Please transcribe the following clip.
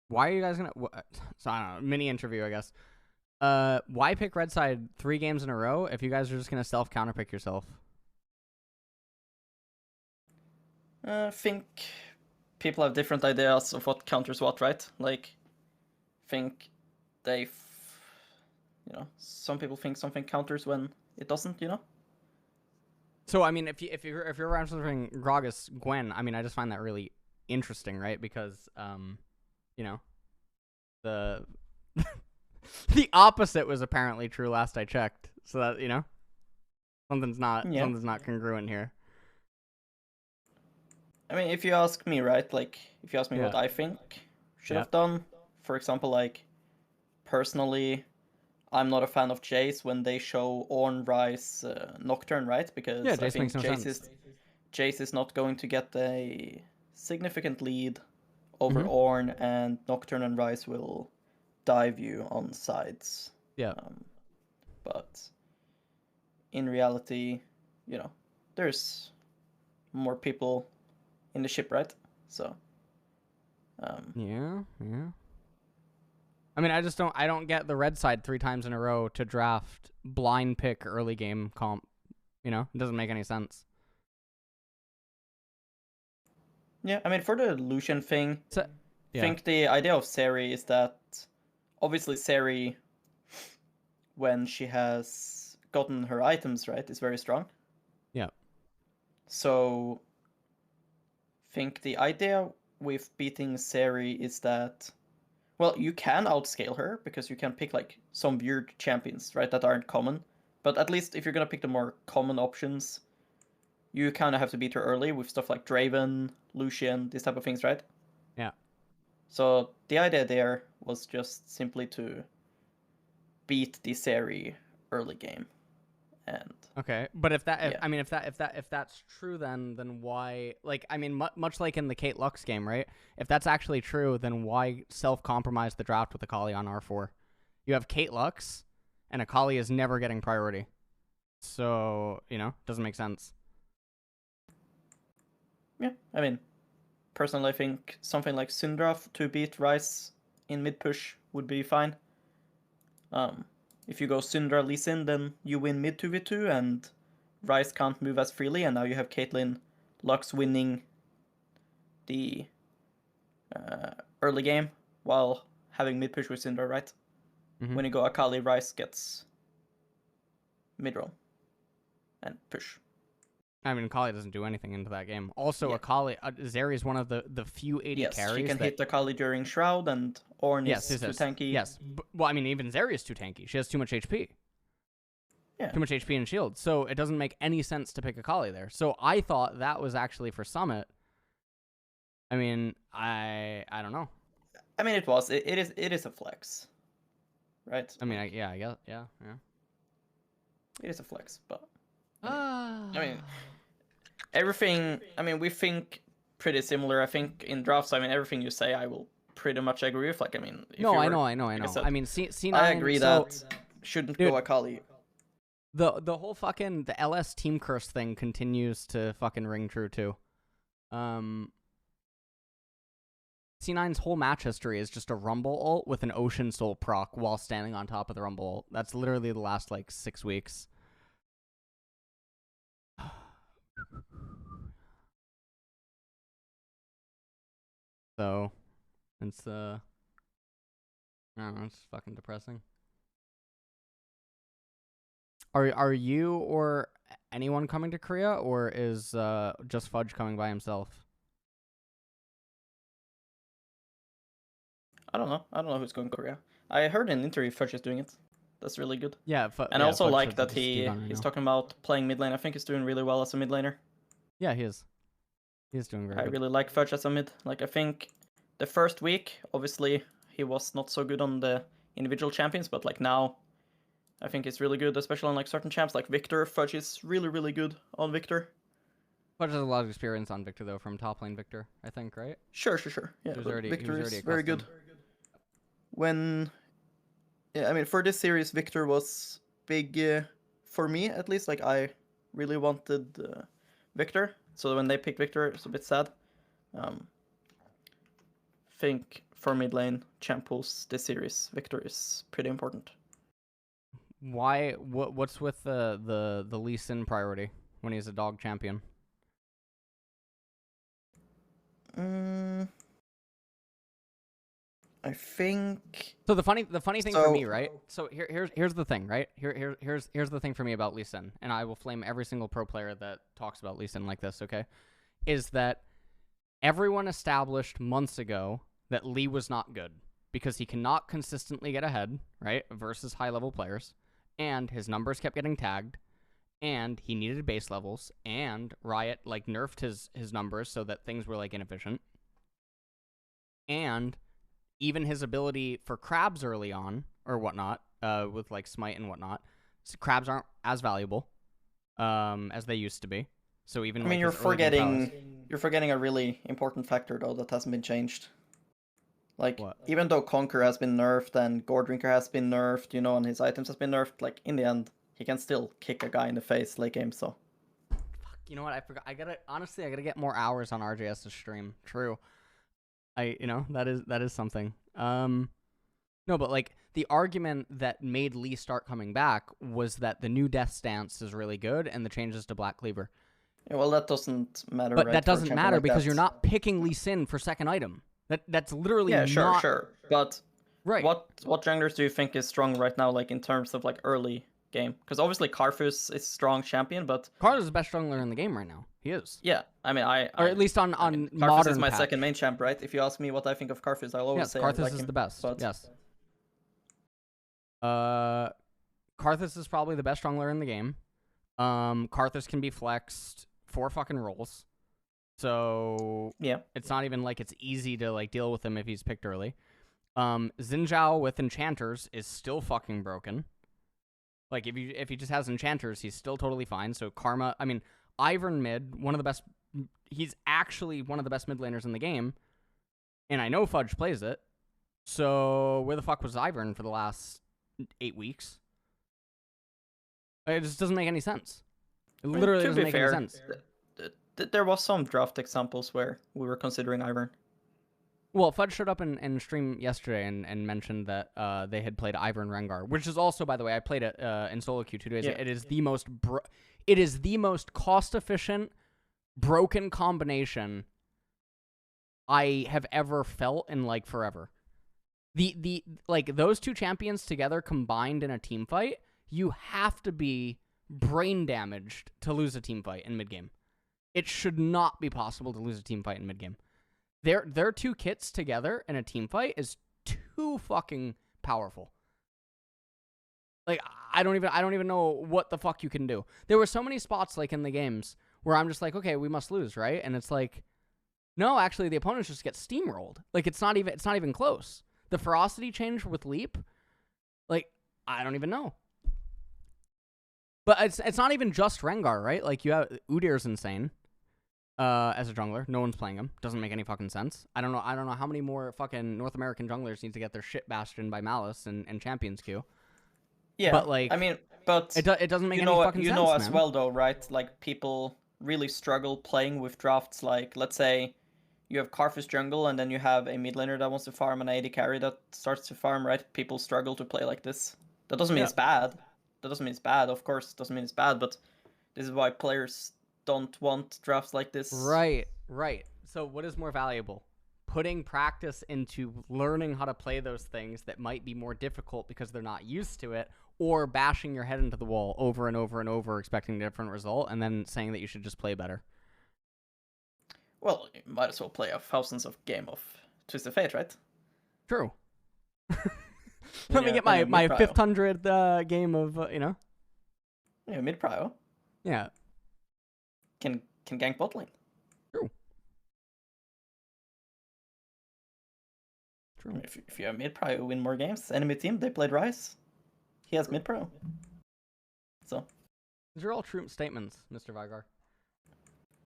Why are you guys gonna? So I don't know. Mini interview, I guess. Why pick red side 3 games in a row if you guys are just gonna self counterpick yourself? I think people have different ideas of what counters what, right? Like, think some people think something counters when it doesn't, you know? So I mean, if you're referencing Gragas Gwen, I mean, I just find that really interesting, right? Because you know, the the opposite was apparently true last I checked. So that something's not Yeah. something's not congruent here. I mean, if you ask me, right? Like, if you ask me Yeah. what I think should Yeah. have done, for example, like, personally, I'm not a fan of Jace when they show Ornn, Ryze, Nocturne, right? Yeah. Because I Jace makes think no sense. Jace is not going to get a significant lead over Mm-hmm. Ornn, and Nocturne and Ryze will dive you on sides. Yeah. Um, but in reality, you know, there's more people in the ship, right? So, um, Yeah. Yeah. I mean, I don't get the red side 3 times in a row to draft blind pick early game comp. It doesn't make any sense. yeah, I mean, for the Lucian thing, So, I yeah. think the idea of Seri is that obviously Seri, when she has gotten her items right, is very strong. Yeah. So, think the idea with beating Seri is that, well, you can outscale her because you can pick like some weird champions, right, that aren't common. But at least if you're gonna pick the more common options, you kind of have to beat her early with stuff like Draven, Lucian, these type of things, right? Yeah. So the idea there was just simply to beat the Seri early game, and Okay, but yeah, if that's true, then why? Like, I mean, much like in the Kate Lux game, right? If that's actually true, then why self-compromise the draft with Akali on R4? You have Kate Lux, and Akali is never getting priority, so doesn't make sense. yeah. I mean, personally, I think something like Syndra to beat Ryze in mid push would be fine. Um, if you go Syndra Lee Sin, then you win mid 2v2, and Ryze can't move as freely, and now you have Caitlyn Lux winning the uh, early game while having mid push with Syndra, right? Mm-hmm. When you go Akali, Ryze gets mid roam and push. I mean, Akali doesn't do anything into that game. Also, Yeah. Akali, Zeri is one of the few AD Yes, she carries can that. hit Akali during Shroud, and Ornn Yes, is yes, too yes, tanky. yes. Well, I mean, even Zeri is too tanky. She has too much HP. Yeah. Too much HP and shield. So it doesn't make any sense to pick Akali there. So I thought that was actually for Summit. I mean, I don't know. I mean, it is a flex, right? I mean, Like, yeah, I guess, yeah. it is a flex, but I mean, Ah. everything. I mean, we think pretty similar. I think in drafts, I mean, everything you say, I will pretty much agree with. Like, I mean, if No, you I were, know, I know, I like I know. said, I mean, C9. I agree So, that shouldn't dude, go Akali. the whole fucking the LS team curse thing continues to fucking ring true too. C9's whole match history is just a Rumble ult with an Ocean Soul proc while standing on top of the Rumble ult. That's literally the last like 6 weeks. So it's I don't know, it's fucking depressing. Are you or anyone coming to Korea, or is just Fudge coming by himself? I don't know. I don't know who's going to Korea. I heard in an interview Fudge is doing it. That's really good. Yeah, And I yeah. also Fudge like said to that just Steve he on right is now. talking about playing mid lane. I think he's doing really well as a mid laner. Yeah, he is. He is doing very I good. really like Fudge as a mid. Like, I think the first week, obviously, he was not so good on the individual champions, but like now, I think it's really good, especially on like certain champs like Victor. Fudge is really, really good on Victor. Fudge has a lot of experience on Victor though, from top lane Victor, I think, right? Sure, sure, sure. Yeah, He was but already Victor is very accustomed. good. When, yeah, I mean, for this series, Victor was big for me at least. Like, I really wanted Victor, so when they picked Victor, it's a bit sad. Think for mid lane champ pools this series. Victor is pretty important. Why? What's with the Lee Sin priority when he's a dog champion? I think. So the funny thing for me, right? So here's the thing, right? Here's the thing for me about Lee Sin, and I will flame every single pro player that talks about Lee Sin like this. Okay, is that everyone established months ago that Lee was not good because he cannot consistently get ahead, right, versus high level players, and his numbers kept getting tagged, and he needed base levels, and Riot like nerfed his numbers so that things were like inefficient, and even his ability for crabs early on or whatnot, with like smite and whatnot, so crabs aren't as valuable as they used to be. So even I mean, like, you're forgetting a really important factor though that hasn't been changed. Like, what? Even though Conquer has been nerfed and Goredrinker has been nerfed, you know, and his items has been nerfed, like in the end, he can still kick a guy in the face late game. So. Fuck, you know what? I forgot. I gotta get more hours on RJS's stream. True. That is something. No, but like the argument that made Lee start coming back was that the new Death Stance is really good and the changes to Black Cleaver. Yeah, well, that doesn't matter. But right, that doesn't matter because that. you're not picking Lee Sin for second item. That's literally sure. But right. What junglers do you think is strong right now, like in terms of like early game? Because obviously Karthus is strong champion, but Karthus is the best jungler in the game right now. He is. Yeah, I mean, or at least on Karthus modern. is my patch. second main champ, right? If you ask me what I think of Karthus, I'll always say Karthus I like is him, the best. But... Yes. Karthus is probably the best jungler in the game. Karthus can be flexed 4 fucking roles. So yeah, it's not even like it's easy to like deal with him if he's picked early. Xin Zhao with enchanters is still fucking broken. Like if he just has enchanters, he's still totally fine. So Karma, I mean, Ivern mid, one of the best. He's actually one of the best mid laners in the game, and I know Fudge plays it. So where the fuck was Ivern for the last 8 weeks? It just doesn't make any sense. It literally doesn't make any sense. There was some draft examples where we were considering Ivern. Well, Fudge showed up in stream yesterday and mentioned that they had played Ivern Rengar, which is also, by the way, I played it in solo queue 2 days ago. It is the most cost efficient broken combination I have ever felt in like forever. The like those 2 champions together combined in a team fight, you have to be brain damaged to lose a team fight in mid game. It should not be possible to lose a team fight in mid game. Their 2 kits together in a team fight is too fucking powerful. Like I don't even know what the fuck you can do. There were so many spots like in the games where I'm just like, okay, we must lose, right? And it's like, no, actually the opponents just get steamrolled. Like it's not even close. The ferocity change with Leap, like I don't even know. But it's not even just Rengar, right? Like you have Udyr's insane. As a jungler, no one's playing him. Doesn't make any fucking sense. I don't know how many more fucking North American junglers need to get their shit bashed in by Malice and Champions queue. Yeah, but like, I mean, but it doesn't make any fucking sense. You know as man. well though, right? Like people really struggle playing with drafts. Like let's say you have Karthus jungle and then you have a mid laner that wants to farm an AD carry that starts to farm. Right? People struggle to play like this. That doesn't mean it's bad. That doesn't mean it's bad. Of course, it doesn't mean it's bad. But this is why players don't want drafts like this. Right. So what is more valuable? Putting practice into learning how to play those things that might be more difficult because they're not used to it, or bashing your head into the wall over and over and over expecting a different result and then saying that you should just play better. Well, you might as well play a thousands of game of Twisted Fate, right? True. Let me get my 500th game of, Yeah, mid-prio. Yeah. Can gank bot lane. True. If you have mid-prio, you win more games. Enemy team, they played Ryze. He has mid-prio. So. These are all true statements, Mr. Veigar.